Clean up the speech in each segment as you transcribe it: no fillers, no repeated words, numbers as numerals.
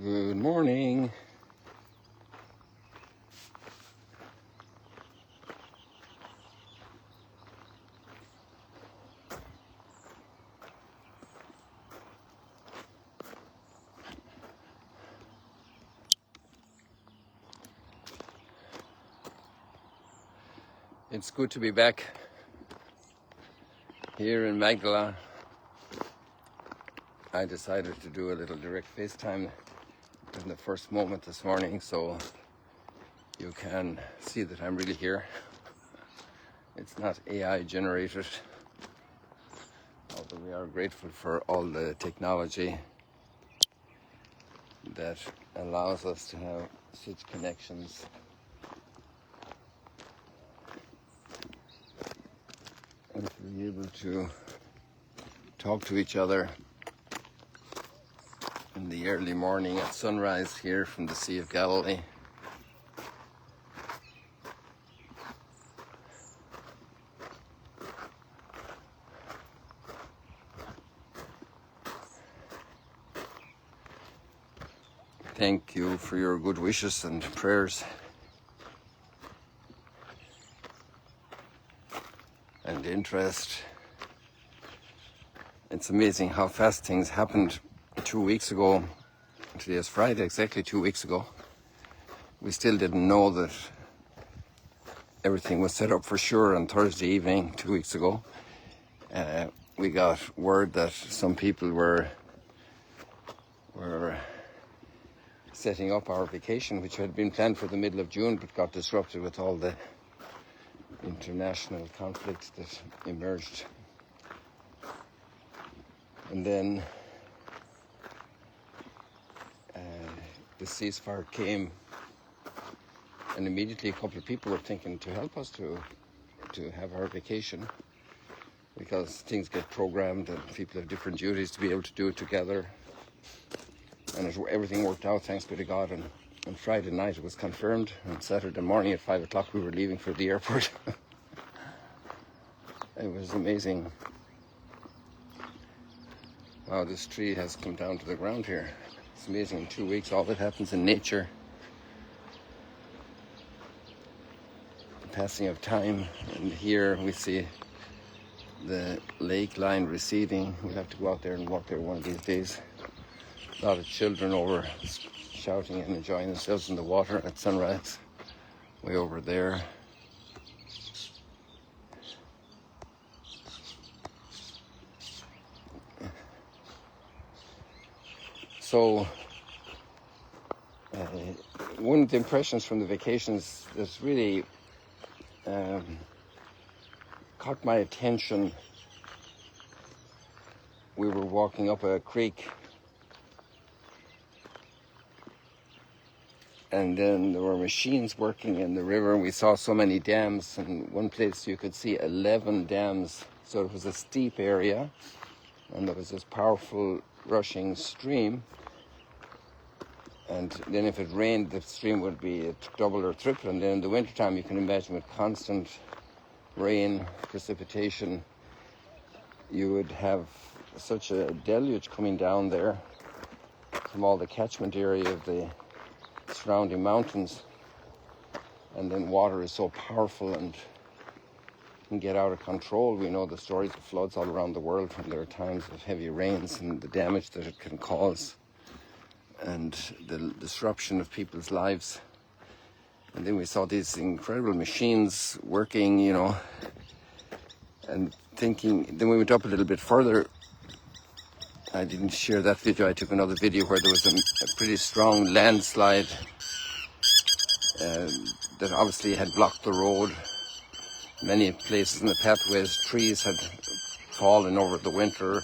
Good morning. It's good to be back here in Magdala. I decided to do a little direct FaceTime in the first moment this morning, so you can see that I'm really here. It's not AI generated, although we are grateful for all the technology that allows us to have such connections. And to be able to talk to each other in the early morning at sunrise here from the Sea of Galilee. Thank you for your good wishes and prayers and interest. It's amazing how fast things happened 2 weeks ago. Today is Friday, exactly 2 weeks ago. We still didn't know that everything was set up for sure on Thursday evening 2 weeks ago. We got word that some people were setting up our vacation, which had been planned for the middle of June, but got disrupted with all the international conflicts that emerged. And then the ceasefire came, and immediately a couple of people were thinking to help us to have our vacation, because things get programmed and people have different duties to be able to do it together. And everything worked out, thanks be to God. And on Friday night it was confirmed, and Saturday morning at 5 o'clock we were leaving for the airport. It was amazing. Wow, this tree has come down to the ground here. It's amazing. In 2 weeks, all that happens in nature. The passing of time. And here we see the lake line receding. We'll have to go out there and walk there one of these days. A lot of children over shouting and enjoying themselves in the water at sunrise. Way over there. So, one of the impressions from the vacations that really caught my attention, we were walking up a creek, and then there were machines working in the river, and we saw so many dams. And one place you could see 11 dams, so it was a steep area, and there was this powerful rushing stream. And then if it rained, the stream would be double or triple. And then in the wintertime, you can imagine with constant rain, precipitation, you would have such a deluge coming down there from all the catchment area of the surrounding mountains. And then water is so powerful and can get out of control. We know the stories of floods all around the world when there are times of heavy rains and the damage that it can cause, and the disruption of people's lives. And then we saw these incredible machines working, and thinking. Then we went up a little bit further. I didn't share that video. I took another video where there was a pretty strong landslide that obviously had blocked the road. Many places in the pathways, trees had fallen over the winter.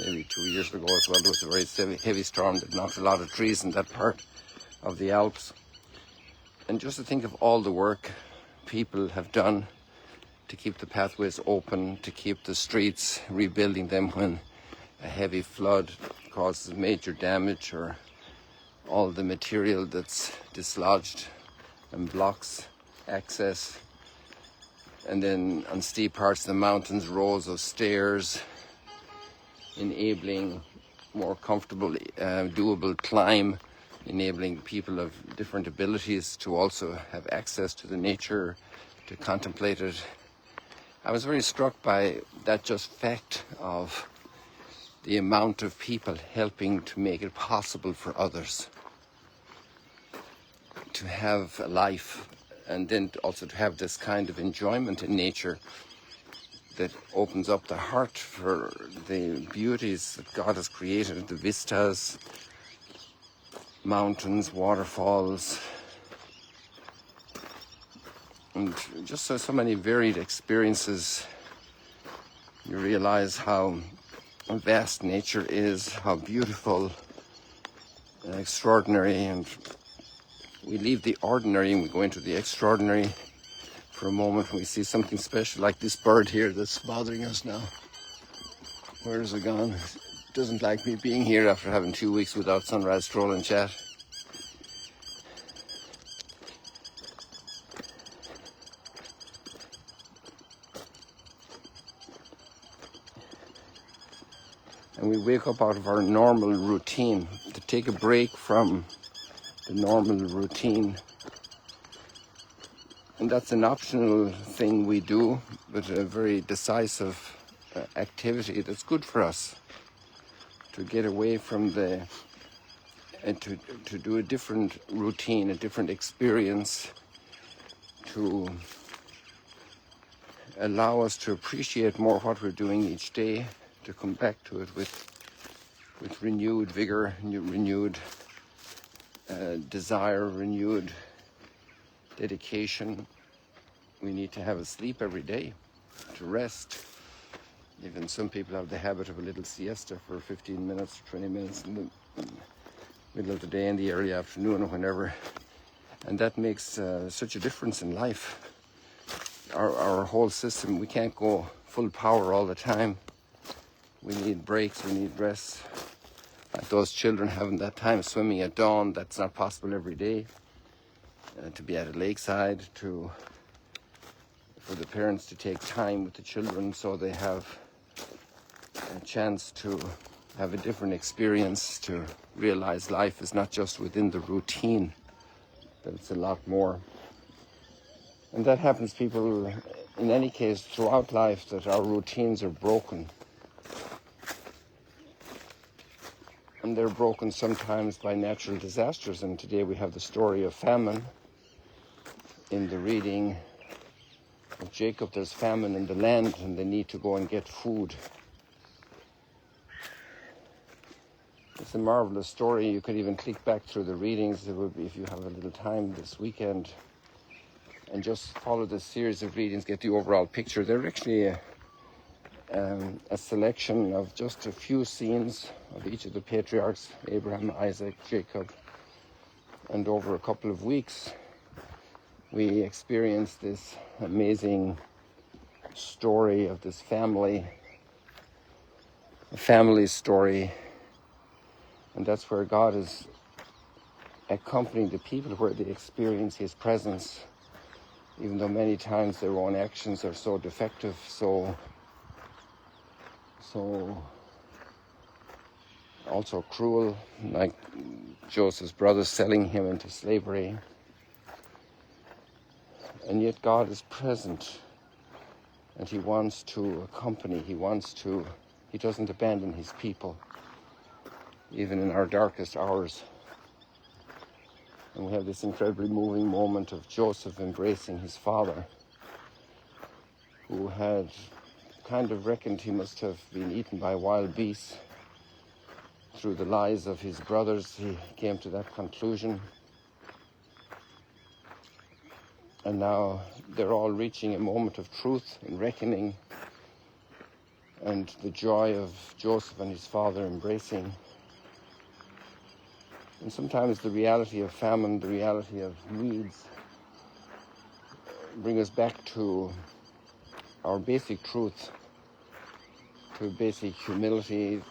Maybe 2 years ago as well, there was a very heavy storm that knocked a lot of trees in that part of the Alps. And just to think of all the work people have done to keep the pathways open, to keep the streets, rebuilding them when a heavy flood causes major damage, or all the material that's dislodged and blocks access. And then on steep parts of the mountains, rows of stairs, enabling more comfortable, doable climb enabling people of different abilities to also have access to the nature, to contemplate it. I was very struck by that just fact of the amount of people helping to make it possible for others to have a life, and then also to have this kind of enjoyment in nature that opens up the heart for the beauties that God has created, the vistas, mountains, waterfalls, and just so many varied experiences. You realize how vast nature is, how beautiful and extraordinary, and we leave the ordinary and we go into the extraordinary for a moment when we see something special, like this bird here that's bothering us now. Where is it gone? It doesn't like me being here after having 2 weeks without sunrise stroll and chat. And we wake up out of our normal routine to take a break from the normal routine. And that's an optional thing we do, but a very decisive activity that's good for us to get away from and to do a different routine, a different experience, to allow us to appreciate more what we're doing each day, to come back to it with renewed vigor, renewed desire, renewed dedication. We need to have a sleep every day, to rest. Even some people have the habit of a little siesta for 15 minutes, 20 minutes in the middle of the day, in the early afternoon, or whenever. And that makes such a difference in life. Our whole system, we can't go full power all the time. We need breaks, we need rest. Like those children having that time swimming at dawn, that's not possible every day. To be at a lakeside, for the parents to take time with the children so they have a chance to have a different experience, to realize life is not just within the routine, that it's a lot more. And that happens, people, in any case, throughout life, that our routines are broken. And they're broken sometimes by natural disasters. And today we have the story of famine. In the reading of Jacob, there's famine in the land and they need to go and get food. It's a marvelous story. You could even click back through the readings. It would be, if you have a little time this weekend, and just follow the series of readings, get the overall picture. They're actually a selection of just a few scenes of each of the patriarchs, Abraham, Isaac, Jacob, and over a couple of weeks we experienced this amazing story of this family, a family story, and that's where God is accompanying the people, where they experience His presence, even though many times their own actions are so defective, so also cruel, like Joseph's brothers selling him into slavery. And yet God is present, and He wants to accompany, He doesn't abandon His people, even in our darkest hours. And we have this incredibly moving moment of Joseph embracing his father, who had kind of reckoned he must have been eaten by wild beasts. Through the lies of his brothers, he came to that conclusion. And now they're all reaching a moment of truth and reckoning, and the joy of Joseph and his father embracing. And sometimes the reality of famine, the reality of needs, bring us back to our basic truth, to basic humility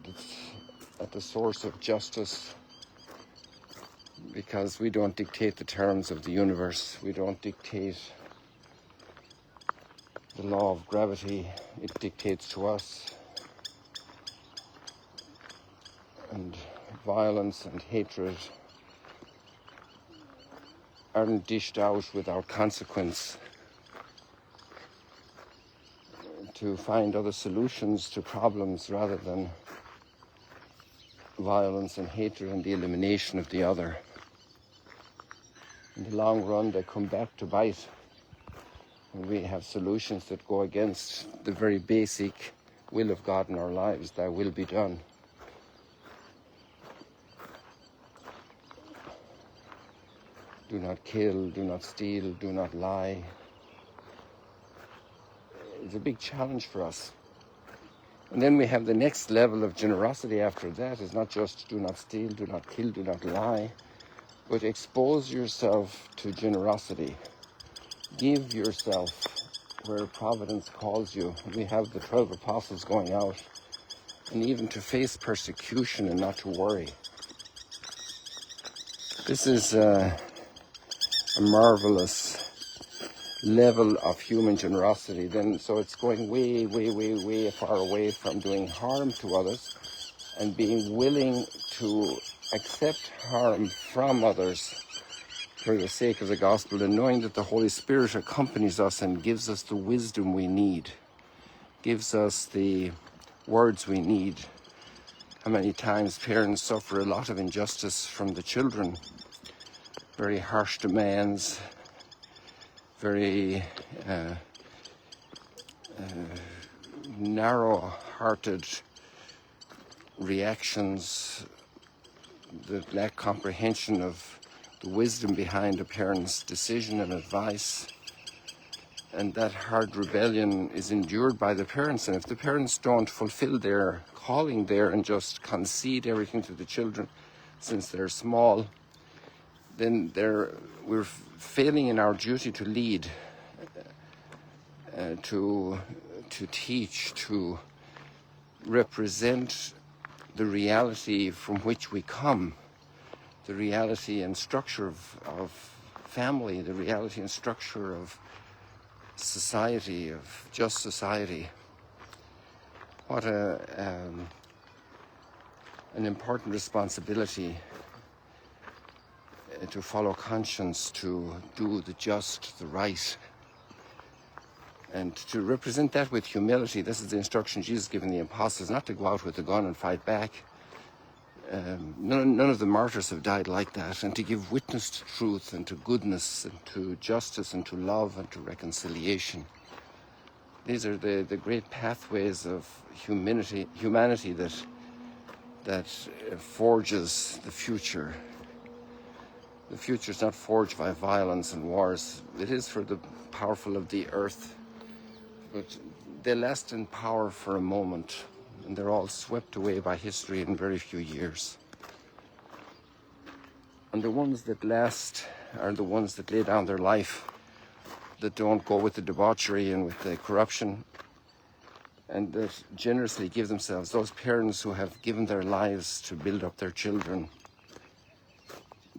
that's at the source of justice, because we don't dictate the terms of the universe. We don't dictate the law of gravity. It dictates to us. And violence and hatred aren't dished out without consequence, to find other solutions to problems rather than violence and hatred and the elimination of the other. In the long run, they come back to bite. And we have solutions that go against the very basic will of God in our lives. Thy will be done. Do not kill, do not steal, do not lie. It's a big challenge for us. And then we have the next level of generosity after that. It's not just do not steal, do not kill, do not lie, but expose yourself to generosity. Give yourself where providence calls you. We have the 12 apostles going out, and even to face persecution and not to worry. This is a marvelous level of human generosity. Then, so it's going way, way, way, way far away from doing harm to others and being willing to accept harm from others for the sake of the gospel, and knowing that the Holy Spirit accompanies us and gives us the wisdom we need, gives us the words we need. How many times parents suffer a lot of injustice from the children, very harsh demands, very narrow-hearted reactions that lack comprehension of the wisdom behind a parent's decision and advice. And that hard rebellion is endured by the parents. And if the parents don't fulfill their calling there and just concede everything to the children since they're small, then we're failing in our duty to lead, to teach, to represent the reality from which we come, the reality and structure of family, the reality and structure of society, of just society. What an important responsibility to follow conscience, to do the just, the right, and to represent that with humility. This is the instruction Jesus given the apostles, not to go out with a gun and fight back. None of the martyrs have died like that, and to give witness to truth and to goodness and to justice and to love and to reconciliation. These are the great pathways of humanity that forges the future. The future is not forged by violence and wars. It is for the powerful of the earth, but they last in power for a moment, and they're all swept away by history in very few years. And the ones that last are the ones that lay down their life, that don't go with the debauchery and with the corruption, and that generously give themselves. Those parents who have given their lives to build up their children,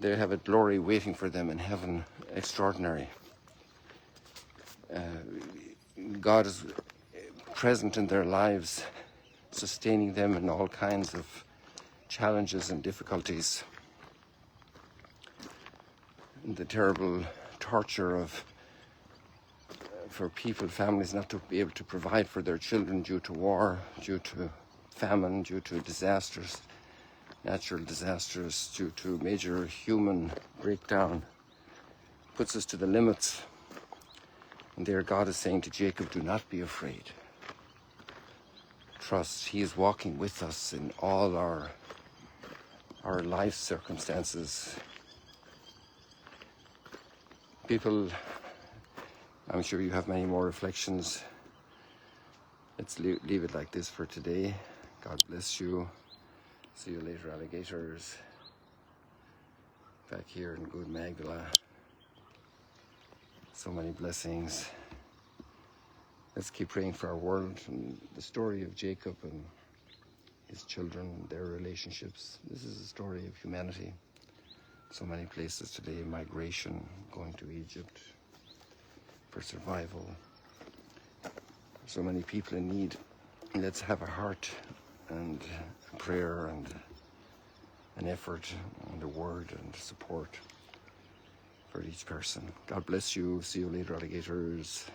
they have a glory waiting for them in heaven, extraordinary. God is present in their lives, sustaining them in all kinds of challenges and difficulties. And the terrible torture for people, families, not to be able to provide for their children due to war, due to famine, due to disasters, natural disasters, due to major human breakdown, puts us to the limits. And there God is saying to Jacob, do not be afraid. Trust, he is walking with us in all our life circumstances. People, I'm sure you have many more reflections. Let's leave it like this for today. God bless you. See you later, alligators. Back here in good Magdala. So many blessings. Let's keep praying for our world and the story of Jacob and his children, their relationships. This is a story of humanity. So many places today, migration, going to Egypt for survival. So many people in need. Let's have a heart and a prayer and effort and the word and support for each person. God bless you. See you later, alligators.